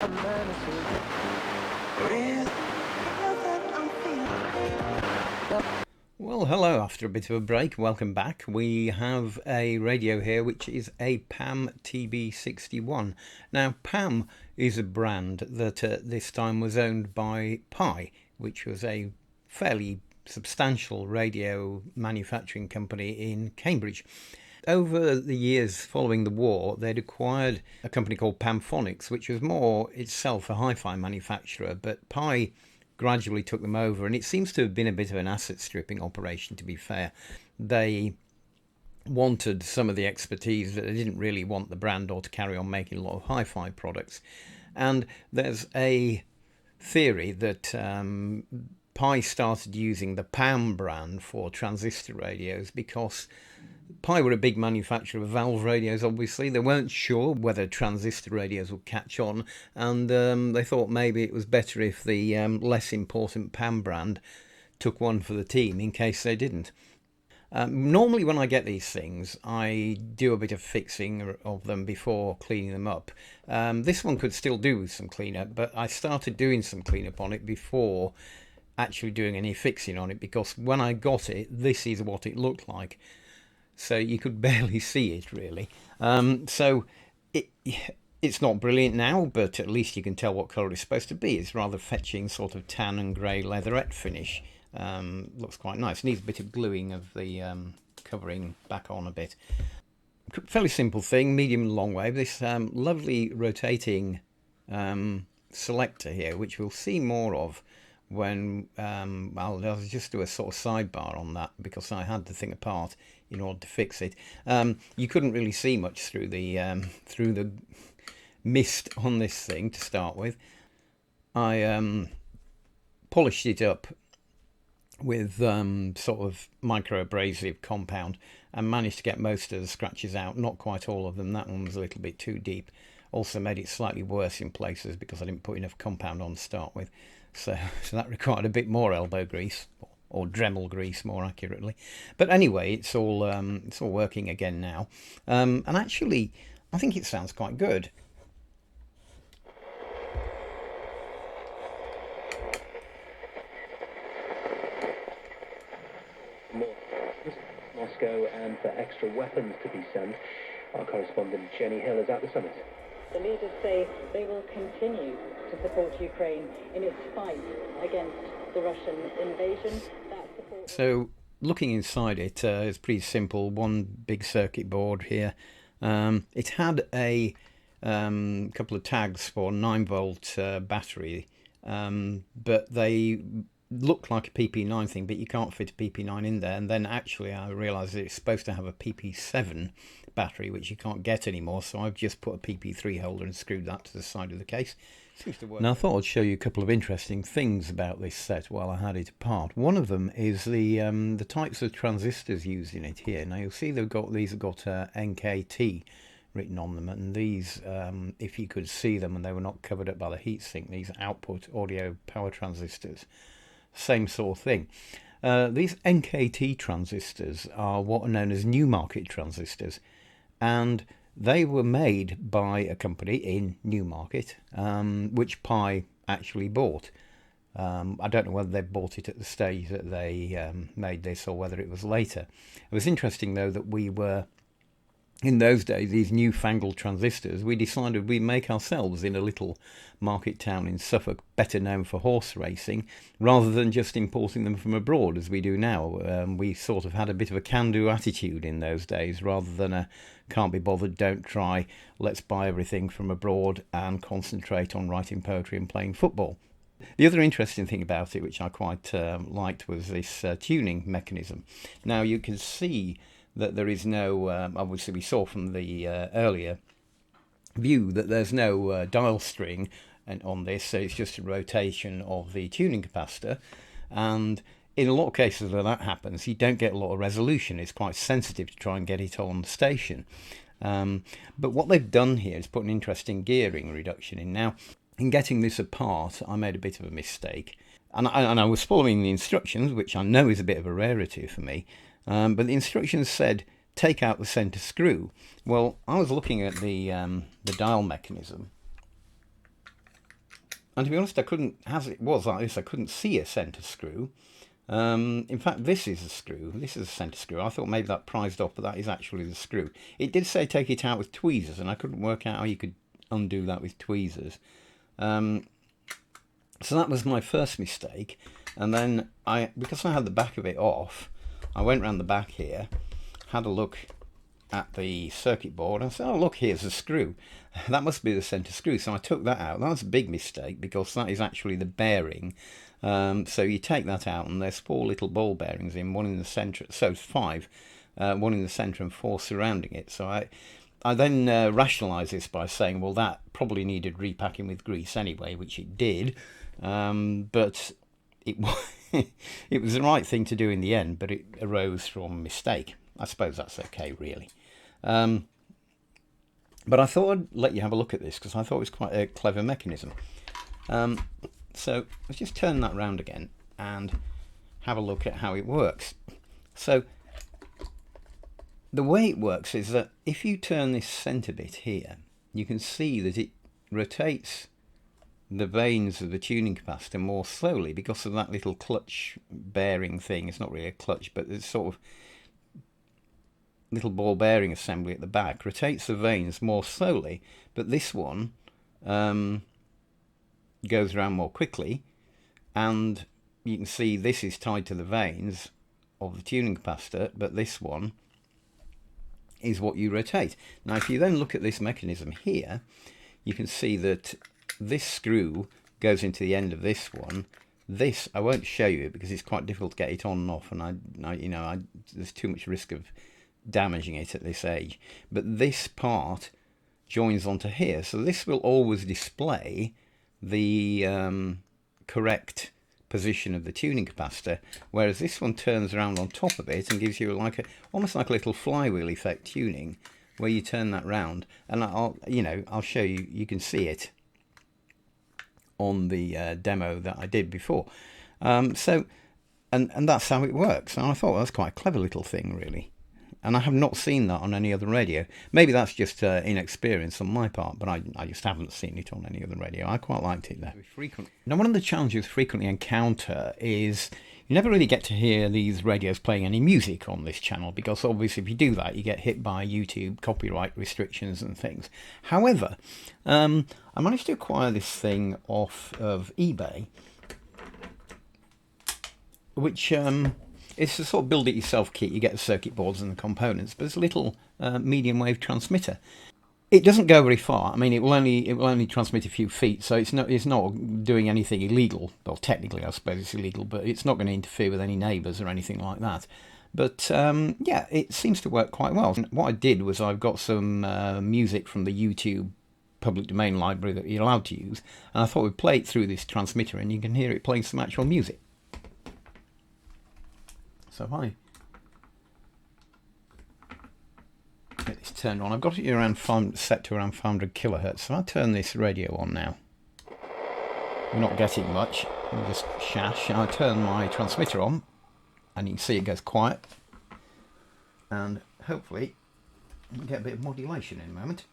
Well, hello, after a bit of a break, welcome back. We have a radio here which is a Pam TB61. Now, Pam is a brand that at this time was owned by Pi, which was a fairly substantial radio manufacturing company in Cambridge. Over the years following the war, they'd acquired a company called Pamphonics, which was more itself a hi-fi manufacturer, but Pi gradually took them over, and it seems to have been a bit of an asset stripping operation, to be fair. They wanted some of the expertise, but they didn't really want the brand or to carry on making a lot of hi-fi products. And there's a theory that Pi started using the Pam brand for transistor radios because Pi were a big manufacturer of valve radios, obviously. They weren't sure whether transistor radios would catch on, and they thought maybe it was better if the less important Pam brand took one for the team in case they didn't. Normally when I get these things, I do a bit of fixing of them before cleaning them up. This one could still do with some cleanup, but I started doing some cleanup on it before actually doing any fixing on it, because when I got it, this is what it looked like. So you could barely see it, really. So it's not brilliant now, but at least you can tell what colour it's supposed to be. It's rather fetching sort of tan and grey leatherette finish. Looks quite nice. Needs a bit of gluing of the covering back on a bit. Fairly simple thing, medium and long wave. This lovely rotating selector here, which we'll see more of when I'll just do a sort of sidebar on that, because I had the thing apart in order to fix it. You couldn't really see much through the mist on this thing to start with. I polished it up with sort of micro abrasive compound and managed to get most of the scratches out, not quite all of them. That one was a little bit too deep. Also made it slightly worse in places because I didn't put enough compound on to start with. So that required a bit more elbow grease, or Dremel grease more accurately. But anyway, it's all working again now. And actually, I think it sounds quite good. Moscow, and for extra weapons to be sent. Our correspondent Jenny Hill is at the summit. The leaders say they will continue to support Ukraine in its fight against the Russian invasion. So looking inside it, it's pretty simple. One big circuit board here. It had a couple of tags for 9-volt battery, but they look like a PP9 thing, but you can't fit a PP9 in there. And then actually I realised that it's supposed to have a PP7 battery, which you can't get anymore, so I've just put a PP3 holder and screwed that to the side of the case. Seems to work. Now I thought I'd show you a couple of interesting things about this set while I had it apart. One of them is the types of transistors used in it here. Now you'll see these have got NKT written on them, and these, if you could see them and they were not covered up by the heatsink, these output audio power transistors. Same sort of thing. These NKT transistors are what are known as Newmarket transistors, and they were made by a company in Newmarket, which Pi actually bought. I don't know whether they bought it at the stage that they made this or whether it was later. It was interesting, though, that we were, in those days, these newfangled transistors, we decided we'd make ourselves in a little market town in Suffolk, better known for horse racing, rather than just importing them from abroad as we do now. We sort of had a bit of a can-do attitude in those days, rather than a can't be bothered, don't try, let's buy everything from abroad and concentrate on writing poetry and playing football. The other interesting thing about it, which I quite liked, was this tuning mechanism. Now you can see that there is no, obviously we saw from the earlier view that there's no dial string on this, so it's just a rotation of the tuning capacitor, and in a lot of cases where that happens you don't get a lot of resolution. It's quite sensitive to try and get it on the station, but what they've done here is put an interesting gearing reduction in. Now in getting this apart I made a bit of a mistake, and I was following the instructions, which I know is a bit of a rarity for me. But the instructions said take out the centre screw. Well, I was looking at the dial mechanism, And to be honest, I couldn't, as it was like this, I couldn't see a centre screw. In fact, this is a screw. This is a centre screw. I thought maybe that prized off, but that is actually the screw. It did say take it out with tweezers, and I couldn't work out how you could undo that with tweezers. So that was my first mistake. And then because I had the back of it off, I went round the back here, had a look at the circuit board, and said, oh look, here's a screw. That must be the centre screw. So I took that out. That was a big mistake, because that is actually the bearing. So you take that out, and there's 4 little ball bearings in, one in the centre, so it's 5, one in the centre and 4 surrounding it. So I then rationalised this by saying, well, that probably needed repacking with grease anyway, which it did, but it it was the right thing to do in the end, but it arose from mistake. I suppose that's okay, really. But I thought I'd let you have a look at this, because I thought it was quite a clever mechanism. So let's just turn that round again and have a look at how it works. So the way it works is that if you turn this centre bit here, you can see that it rotates the vanes of the tuning capacitor more slowly because of that little clutch bearing thing. It's not really a clutch, but it's sort of little ball bearing assembly at the back rotates the vanes more slowly, but this one goes around more quickly, and you can see this is tied to the vanes of the tuning capacitor, but this one is what you rotate. Now if you then look at this mechanism here, you can see that this screw goes into the end of this one. This I won't show you because it's quite difficult to get it on and off, and there's too much risk of damaging it at this age. But this part joins onto here, so this will always display the correct position of the tuning capacitor, whereas this one turns around on top of it and gives you almost like a little flywheel effect tuning, where you turn that round, and I'll show you. You can see it on the demo that I did before. So that's how it works. And I thought that's quite a clever little thing, really. And I have not seen that on any other radio. Maybe that's just inexperience on my part, but I just haven't seen it on any other radio. I quite liked it there. Now, one of the challenges we frequently encounter is you never really get to hear these radios playing any music on this channel, because obviously if you do that, you get hit by YouTube copyright restrictions and things. However, I managed to acquire this thing off of eBay, which it's a sort of build it yourself kit. You get the circuit boards and the components, but it's a little medium wave transmitter. It doesn't go very far. I mean, it will only transmit a few feet, so it's not doing anything illegal. Well, technically, I suppose it's illegal, but it's not going to interfere with any neighbours or anything like that. But yeah, it seems to work quite well. And what I did was I've got some music from the YouTube public domain library that you're allowed to use, and I thought we'd play it through this transmitter, and you can hear it playing some actual music. So if I get this turned on, I've got it around set to around 500 kilohertz. So I turn this radio on now. We're not getting much. I'll just shash. I turn my transmitter on, and you can see it goes quiet. And hopefully, we'll get a bit of modulation in a moment.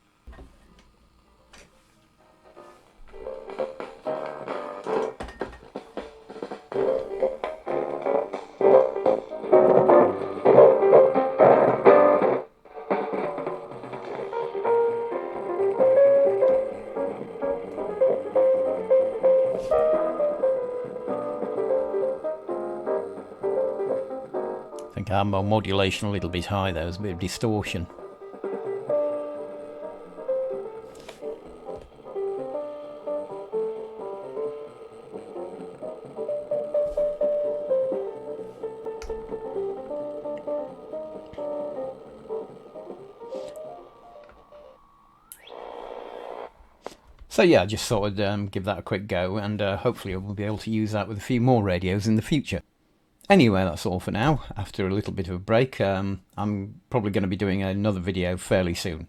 I think I have my modulation a little bit high there, there's a bit of distortion. So yeah, I just thought I'd give that a quick go, and hopefully we'll be able to use that with a few more radios in the future. Anyway, that's all for now. After a little bit of a break, I'm probably going to be doing another video fairly soon.